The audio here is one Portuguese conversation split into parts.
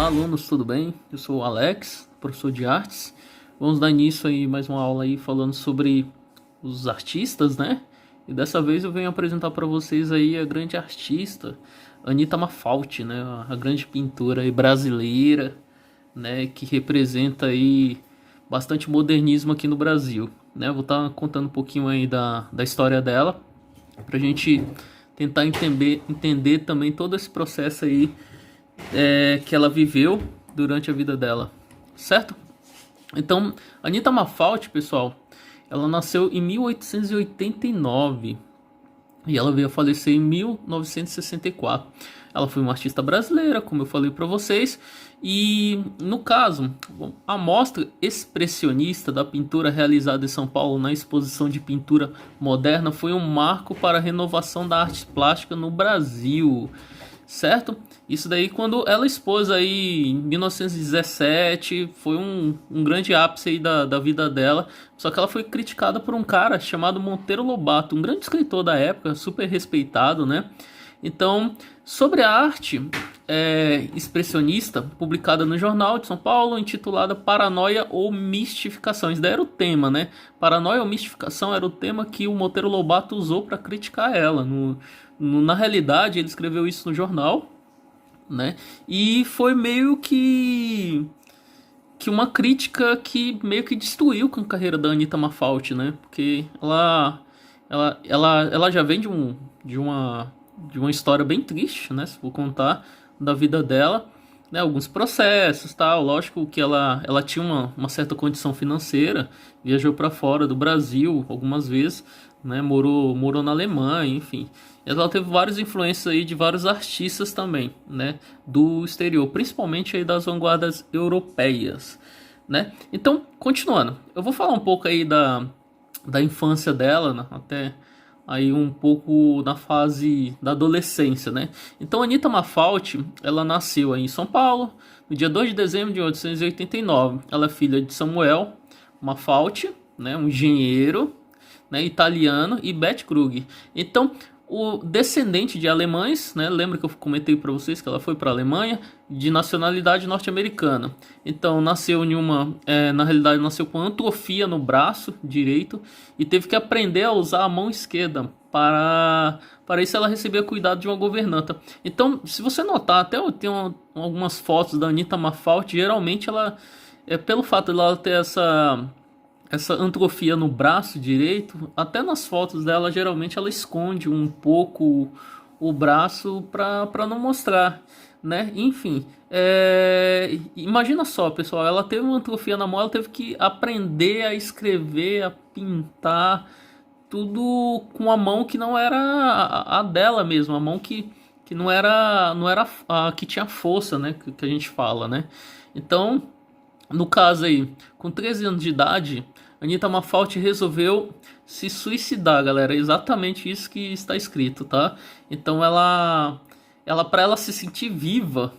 alunos, tudo bem? Eu sou o Alex, professor de artes. Vamos dar início aí mais uma aula aí falando sobre os artistas, né? E dessa vez eu venho apresentar para vocês aí a grande artista Anita Malfatti, né? A grande pintora aí brasileira, né? Que representa aí bastante modernismo aqui no Brasil, né? Eu vou estar contando um pouquinho aí da história dela pra gente tentar entender também todo esse processo aí que ela viveu durante a vida dela, certo? Então, Anita Malfatti, pessoal, ela nasceu em 1889 e ela veio a falecer em 1964. Ela foi uma artista brasileira, como eu falei para vocês, e no caso, a mostra expressionista da pintura realizada em São Paulo na exposição de pintura moderna foi um marco para a renovação da arte plástica no Brasil, certo? Isso daí quando ela expôs aí em 1917, foi um grande ápice aí da vida dela, só que ela foi criticada por um cara chamado Monteiro Lobato, um grande escritor da época, super respeitado, né? Então, sobre a arte expressionista, publicada no Jornal de São Paulo, intitulada Paranoia ou Mistificação. Isso daí era o tema, né? Paranoia ou Mistificação era o tema que o Monteiro Lobato usou para criticar ela. Na realidade, ele escreveu isso no jornal, né? E foi meio que uma crítica que meio que destruiu com a carreira da Anita Malfatti, né? Porque ela já vem de uma história bem triste, né? Se for contar da vida dela, né? Alguns processos, tal. Lógico que ela tinha uma certa condição financeira, viajou para fora do Brasil algumas vezes, né? Morou na Alemanha, enfim. Ela teve várias influências aí de vários artistas também, né? Do exterior, principalmente aí das vanguardas europeias, né? Então, continuando, eu vou falar um pouco aí da infância dela, né? Até aí um pouco na fase da adolescência, né? Então, Anita Malfatti, ela nasceu aí em São Paulo, no dia 2 de dezembro de 1889. Ela é filha de Samuel Malfatti, né? Um engenheiro, né? Italiano, e Beth Krug. Então, o descendente de alemães, né? Lembra que eu comentei para vocês que ela foi para a Alemanha, de nacionalidade norte-americana. Então nasceu na realidade nasceu com atrofia no braço direito e teve que aprender a usar a mão esquerda para isso ela recebia cuidado de uma governanta. Então, se você notar, até eu tenho algumas fotos da Anita Malfatti, geralmente ela pelo fato de ela ter essa atrofia no braço direito, até nas fotos dela, geralmente ela esconde um pouco o braço para não mostrar, né? Enfim, imagina só, pessoal, ela teve uma atrofia na mão, ela teve que aprender a escrever, a pintar, tudo com a mão que não era a dela mesmo, a mão que não era a que tinha força, né? Que a gente fala, né? Então, no caso aí, com 13 anos de idade, Anita Malfatti resolveu se suicidar, galera. É exatamente isso que está escrito, tá? Então para ela se sentir viva,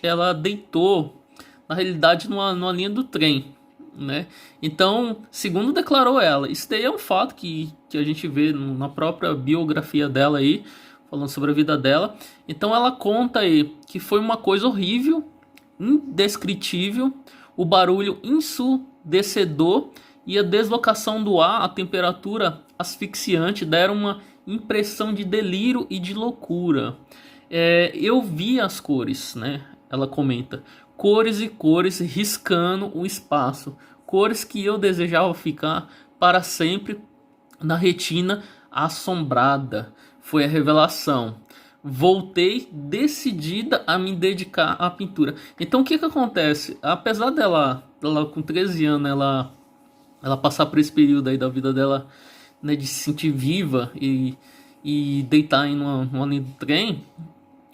ela deitou, na realidade, numa linha do trem, né? Então, segundo declarou ela, isso daí é um fato que a gente vê na própria biografia dela aí, falando sobre a vida dela. Então ela conta aí que foi uma coisa horrível, indescritível, o barulho ensurdecedor e a deslocação do ar, a temperatura asfixiante deram uma impressão de delírio e de loucura. Eu vi as cores, né? Ela comenta, cores e cores riscando o espaço, cores que eu desejava ficar para sempre na retina assombrada. Foi a revelação. Voltei decidida a me dedicar à pintura. Então o que acontece? Apesar dela com 13 anos, ela passar por esse período aí da vida dela, né, de se sentir viva e deitar em uma linha do trem,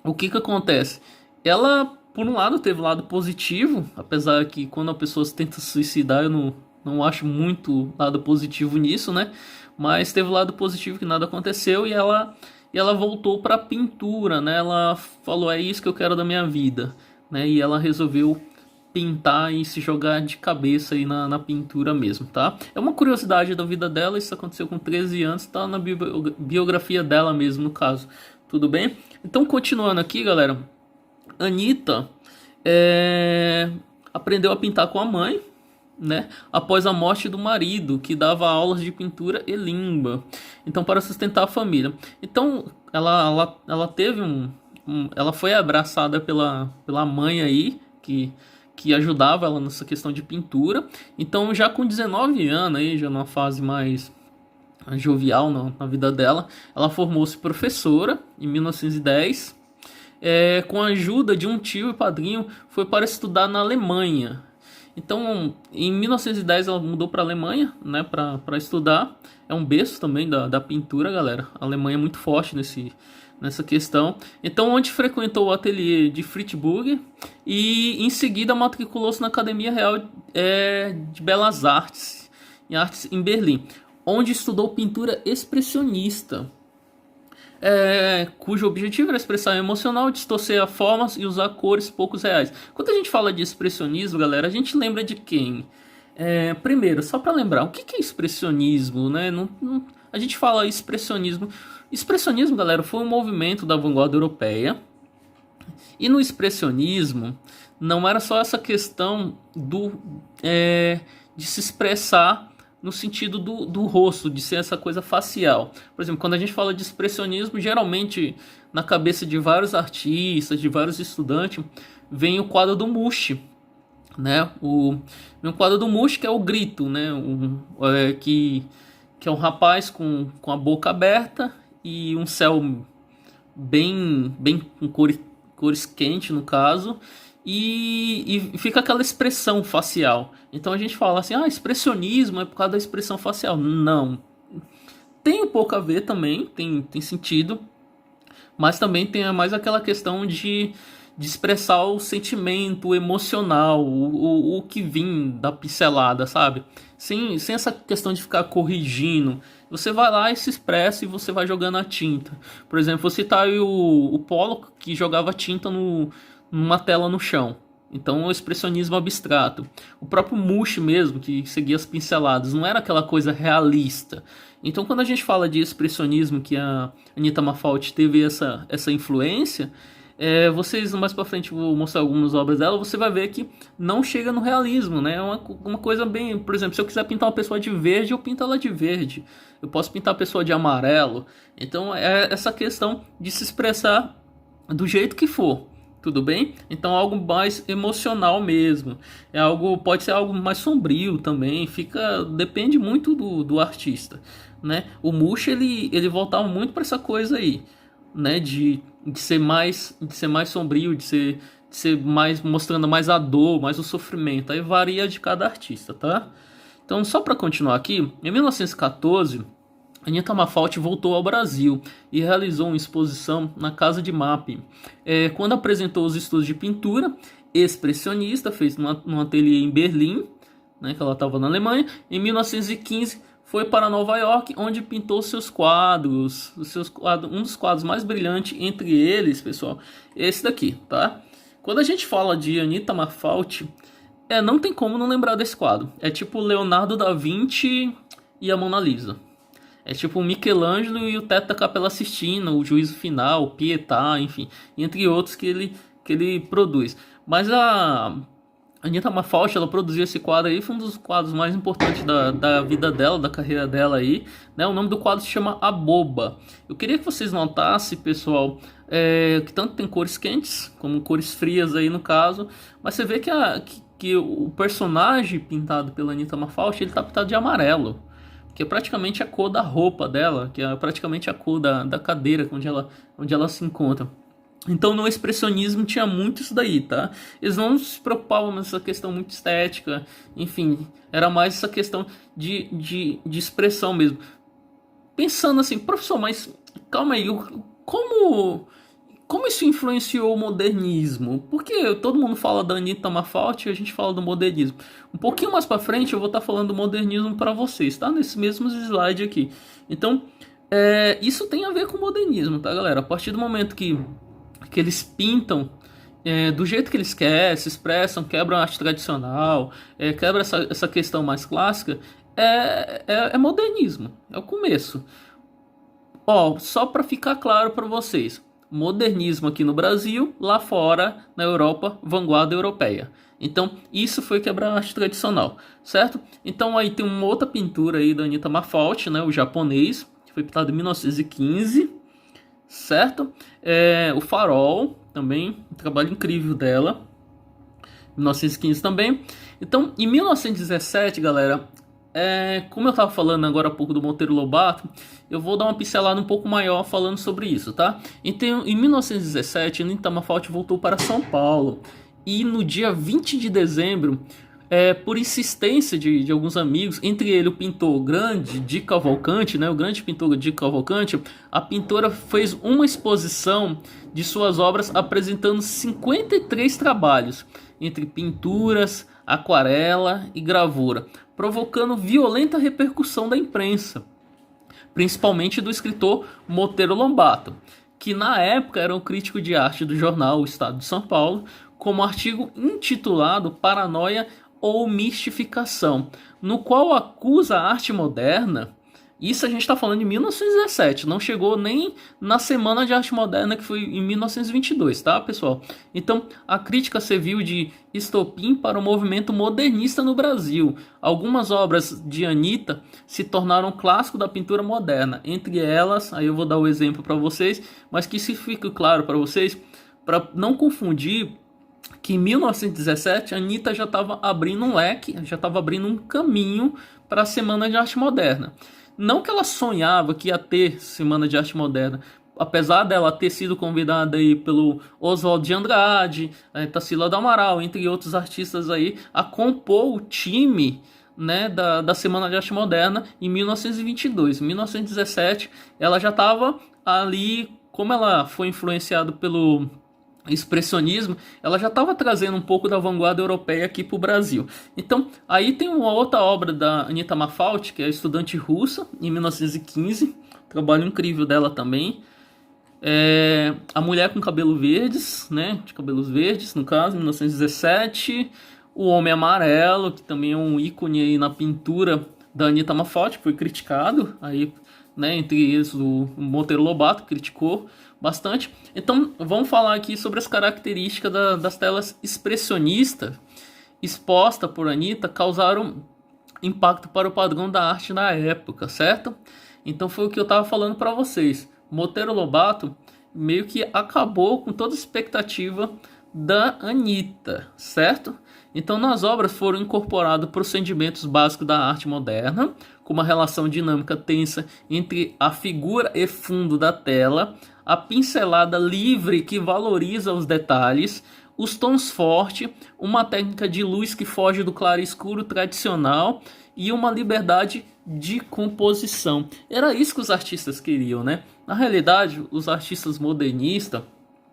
o que acontece? Ela, por um lado, teve um lado positivo, apesar que quando a pessoa tenta se suicidar, eu não acho muito lado positivo nisso, né? Mas teve um lado positivo que nada aconteceu e ela voltou para a pintura, né? Ela falou, é isso que eu quero da minha vida, né? E ela resolveu pintar e se jogar de cabeça aí na pintura mesmo, tá? É uma curiosidade da vida dela, isso aconteceu com 13 anos, tá na biografia dela mesmo, no caso. Tudo bem? Então, continuando aqui, galera. Anita, é, aprendeu a pintar com a mãe, né, após a morte do marido, que dava aulas de pintura e língua. Então, para sustentar a família. Então, ela teve ela foi abraçada pela mãe aí, que ajudava ela nessa questão de pintura. Então, já com 19 anos, aí, já numa fase mais jovial na vida dela, ela formou-se professora em 1910. Com a ajuda de um tio e padrinho, foi para estudar na Alemanha. Então, em 1910 ela mudou para a Alemanha, né, para estudar. É um berço também da pintura, galera. A Alemanha é muito forte nessa questão. Então, onde frequentou o ateliê de Fritz Burger e em seguida matriculou-se na Academia Real de Belas Artes, em Berlim, onde estudou pintura expressionista. Cujo objetivo era expressar emocional, distorcer a formas e usar cores poucos reais. Quando a gente fala de expressionismo, galera, a gente lembra de quem? Primeiro, só para lembrar, o que é expressionismo, né? A gente fala expressionismo. Expressionismo, galera, foi um movimento da vanguarda europeia. E no expressionismo, não era só essa questão de se expressar no sentido do rosto, de ser essa coisa facial. Por exemplo, quando a gente fala de expressionismo, geralmente na cabeça de vários artistas, de vários estudantes, vem o quadro do Munch, né? O quadro do Munch, que é o grito, né? Que é um rapaz com a boca aberta e um céu bem com cores quentes, no caso, e fica aquela expressão facial. Então a gente fala assim, expressionismo é por causa da expressão facial. Não. Tem um pouco a ver também, tem sentido, mas também tem mais aquela questão de expressar o sentimento emocional, o que vem da pincelada, sabe? Sem essa questão de ficar corrigindo. Você vai lá e se expressa e você vai jogando a tinta. Por exemplo, vou citar aí o Pollock, que jogava tinta numa tela no chão. Então, o expressionismo abstrato. O próprio Munch mesmo, que seguia as pinceladas, não era aquela coisa realista. Então, quando a gente fala de expressionismo, que a Anita Malfatti teve essa influência, vocês mais pra frente vou mostrar algumas obras dela, você vai ver que não chega no realismo, né? É uma coisa bem... Por exemplo, se eu quiser pintar uma pessoa de verde, eu pinto ela de verde. Eu posso pintar a pessoa de amarelo. Então, é essa questão de se expressar do jeito que for. Tudo bem? Então algo mais emocional mesmo. Pode ser algo mais sombrio também. Depende muito do artista, né? O Munch ele voltava muito para essa coisa aí, né? De ser mais sombrio, de ser mais mostrando mais a dor, mais o sofrimento. Aí varia de cada artista, tá? Então só para continuar aqui, em 1914 Anita Malfatti voltou ao Brasil e realizou uma exposição na Casa de Mapping. Quando apresentou os estudos de pintura expressionista, fez num ateliê em Berlim, né, que ela estava na Alemanha. Em 1915 foi para Nova York, onde pintou seus quadros. Um dos quadros mais brilhantes entre eles, pessoal, esse daqui, tá? Quando a gente fala de Anita Malfatti, não tem como não lembrar desse quadro. É tipo Leonardo da Vinci e a Mona Lisa. É tipo o Michelangelo e o Teto da Capela Sistina, o Juízo Final, o Pietà, enfim, entre outros que ele produz. Mas a Anita Malfatti, ela produziu esse quadro aí, foi um dos quadros mais importantes da vida dela, da carreira dela aí, né? O nome do quadro se chama A Boba. Eu queria que vocês notassem, pessoal, que tanto tem cores quentes, como cores frias aí no caso, mas você vê que o personagem pintado pela Anita Malfatti, ele tá pintado de amarelo, que é praticamente a cor da roupa dela, que é praticamente a cor da cadeira onde ela se encontra. Então no expressionismo tinha muito isso daí, tá? Eles não se preocupavam nessa questão muito estética, enfim, era mais essa questão de expressão mesmo. Pensando assim, professor, mas calma aí, como isso influenciou o modernismo? Porque todo mundo fala da Anita Malfatti e a gente fala do modernismo. Um pouquinho mais para frente eu vou estar falando do modernismo para vocês, tá? Nesses mesmos slides aqui. Então, isso tem a ver com o modernismo, tá, galera? A partir do momento que eles pintam do jeito que eles querem, se expressam, quebram a arte tradicional, quebram essa questão mais clássica, é modernismo, é o começo. Só para ficar claro para vocês, modernismo aqui no Brasil, lá fora, na Europa, vanguarda europeia. Então, isso foi quebrar a arte tradicional, certo? Então, aí tem uma outra pintura aí da Anita Malfatti, né, o japonês, que foi pintado em 1915, certo? O Farol, também, um trabalho incrível dela, 1915 também. Então, em 1917, galera, como eu estava falando agora há pouco do Monteiro Lobato, eu vou dar uma pincelada um pouco maior falando sobre isso, tá? Então, em 1917, Anita Malfatti voltou para São Paulo. E no dia 20 de dezembro, por insistência de alguns amigos, entre ele o pintor grande de Cavalcante, né, o grande pintor de Cavalcante, a pintora fez uma exposição de suas obras apresentando 53 trabalhos, entre pinturas, aquarela e gravura, provocando violenta repercussão da imprensa, principalmente do escritor Monteiro Lobato, que na época era um crítico de arte do jornal O Estado de São Paulo, como artigo intitulado Paranoia ou Mistificação, no qual acusa a arte moderna. Isso a gente está falando de 1917, não chegou nem na Semana de Arte Moderna, que foi em 1922, tá, pessoal? Então, a crítica serviu de estopim para o movimento modernista no Brasil. Algumas obras de Anita se tornaram clássico da pintura moderna. Entre elas, aí eu vou dar o exemplo para vocês, mas que se fique claro para vocês, para não confundir, que em 1917 a Anita já estava abrindo um leque, já estava abrindo um caminho para a Semana de Arte Moderna. Não que ela sonhava que ia ter Semana de Arte Moderna, apesar dela ter sido convidada aí pelo Oswald de Andrade, Tarsila do Amaral, entre outros artistas aí, a compor o time, né, da Semana de Arte Moderna em 1922. Em 1917 ela já estava ali, como ela foi influenciada pelo expressionismo, ela já estava trazendo um pouco da vanguarda europeia aqui para o Brasil. Então, aí tem uma outra obra da Anita Malfatti, que é Estudante Russa, em 1915, trabalho incrível dela também. A Mulher com Cabelo Verdes, né, de cabelos verdes, no caso, 1917. O Homem Amarelo, que também é um ícone aí na pintura da Anita Malfatti, que foi criticado aí, né, entre eles o Monteiro Lobato criticou bastante. Então vamos falar aqui sobre as características das telas expressionistas expostas por Anita, causaram impacto para o padrão da arte na época, certo? Então foi o que eu estava falando para vocês. Monteiro Lobato meio que acabou com toda a expectativa da Anita, certo? Então nas obras foram incorporados procedimentos básicos da arte moderna, como a relação dinâmica tensa entre a figura e fundo da tela, a pincelada livre que valoriza os detalhes, os tons fortes, uma técnica de luz que foge do claro escuro tradicional e uma liberdade de composição. Era isso que os artistas queriam, né? Na realidade, os artistas modernistas,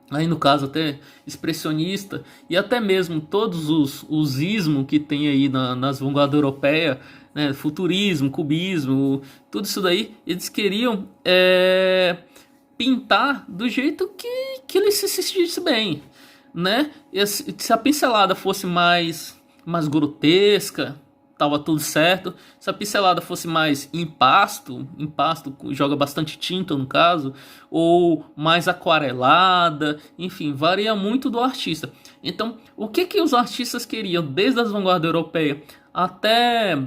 aí no caso até expressionista, e até mesmo todos os ismos que tem aí nas vanguardas europeias, né, futurismo, cubismo, tudo isso daí, eles queriam pintar do jeito que ele se sentisse bem, né? E se a pincelada fosse mais grotesca, tava tudo certo. Se a pincelada fosse mais impasto joga bastante tinta no caso, ou mais aquarelada, enfim, varia muito do artista. Então, o que os artistas queriam desde as vanguardas europeias até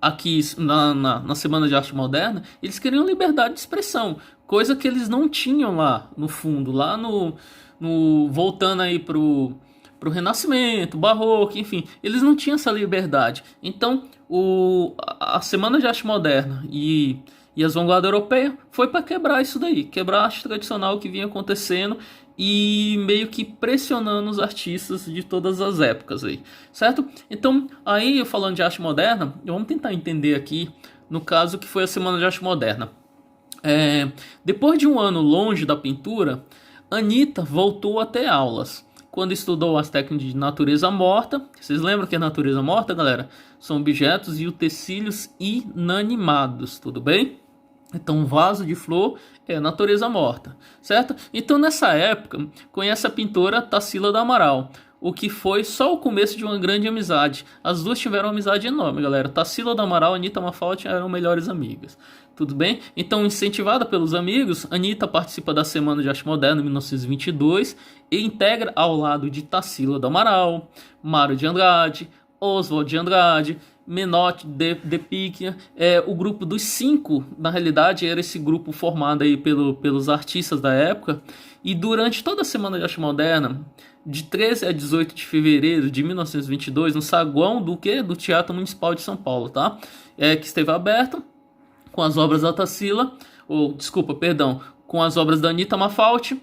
aqui na Semana de Arte Moderna? Eles queriam liberdade de expressão, coisa que eles não tinham lá no fundo, lá no voltando aí pro Renascimento, Barroco, enfim, eles não tinham essa liberdade. Então, a Semana de Arte Moderna e as vanguardas europeias foi para quebrar isso daí, quebrar a arte tradicional que vinha acontecendo e meio que pressionando os artistas de todas as épocas aí, certo? Então, aí falando de arte moderna, vamos tentar entender aqui, no caso que foi a Semana de Arte Moderna. Depois de um ano longe da pintura, Anita voltou a ter aulas. Quando estudou as técnicas de natureza morta, vocês lembram que a natureza morta, galera? São objetos e utensílios inanimados, tudo bem? Então, vaso de flor é natureza morta, certo? Então, nessa época, conhece a pintora Tarsila do Amaral, o que foi só o começo de uma grande amizade. As duas tiveram uma amizade enorme, galera. Tarsila do Amaral e Anitta Malfatti eram melhores amigas. Tudo bem? Então, incentivada pelos amigos, Anitta participa da Semana de Arte Moderna em 1922 e integra ao lado de Tarsila do Amaral, Mário de Andrade, Oswald de Andrade, Menotti de Picchia, o grupo dos cinco. Na realidade era esse grupo formado aí pelos artistas da época, e durante toda a Semana de Arte Moderna, de 13 a 18 de fevereiro de 1922, no saguão do Teatro Municipal de São Paulo, tá? Que esteve aberto com as obras da Tarsila, com as obras da Anitta Malfatti,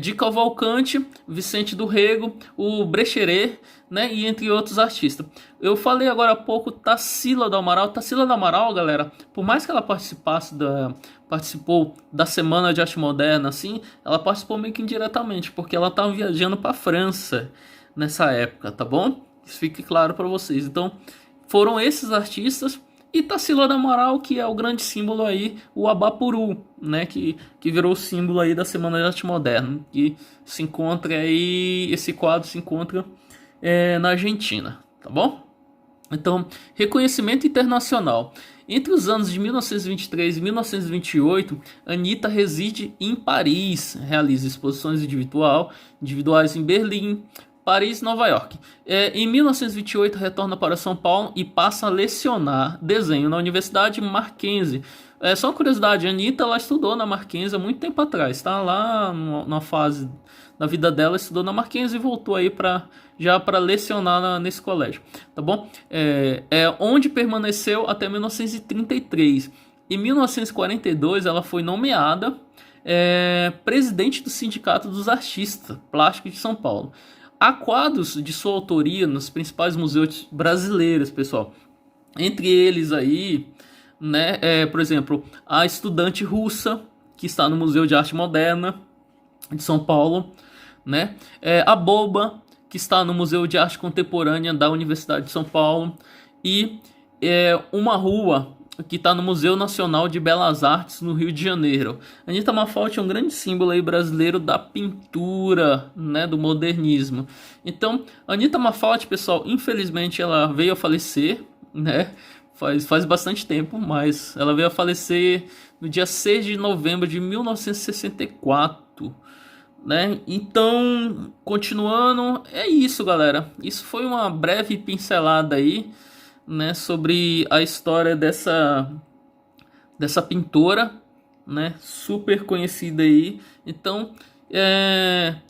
de Cavalcante, Vicente do Rego, o Brecheret, né, e entre outros artistas. Eu falei agora há pouco Tarsila do Amaral. Tarsila do Amaral, galera, por mais que ela participou da Semana de Arte Moderna, assim, ela participou meio que indiretamente, porque ela estava viajando para a França nessa época, tá bom? Isso fique claro para vocês. Então, foram esses artistas. E Tarsila do Amaral, que é o grande símbolo aí, o Abapuru, né, que virou o símbolo aí da Semana de Arte Moderna, que se encontra aí, esse quadro se encontra na Argentina, tá bom? Então, reconhecimento internacional. Entre os anos de 1923 e 1928, Anitta reside em Paris, realiza exposições individuais em Berlim, Paris e Nova York. Em 1928, retorna para São Paulo e passa a lecionar desenho na Universidade Mackenzie. Só uma curiosidade, a Anitta ela estudou na Mackenzie há muito tempo atrás, tá? Lá na fase da vida dela, estudou na Mackenzie e voltou aí para lecionar nesse colégio, tá bom? Onde permaneceu até 1933. Em 1942, ela foi nomeada presidente do Sindicato dos Artistas Plásticos de São Paulo. Há quadros de sua autoria nos principais museus brasileiros, pessoal. Entre eles aí, né, por exemplo, a Estudante Russa, que está no Museu de Arte Moderna de São Paulo, né? A Boba, que está no Museu de Arte Contemporânea da Universidade de São Paulo, e uma rua que está no Museu Nacional de Belas Artes, no Rio de Janeiro. Anitta Malfatti é um grande símbolo aí brasileiro da pintura, né, do modernismo. Então, Anitta Malfatti, pessoal, infelizmente ela veio a falecer, né, faz bastante tempo, mas ela veio a falecer no dia 6 de novembro de 1964, né? Então, continuando, é isso, galera. Isso foi uma breve pincelada aí, né, sobre a história dessa pintora, né, super conhecida aí. Então,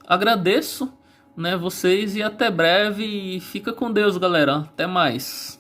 agradeço, né, vocês, e até breve. E fica com Deus, galera. Até mais.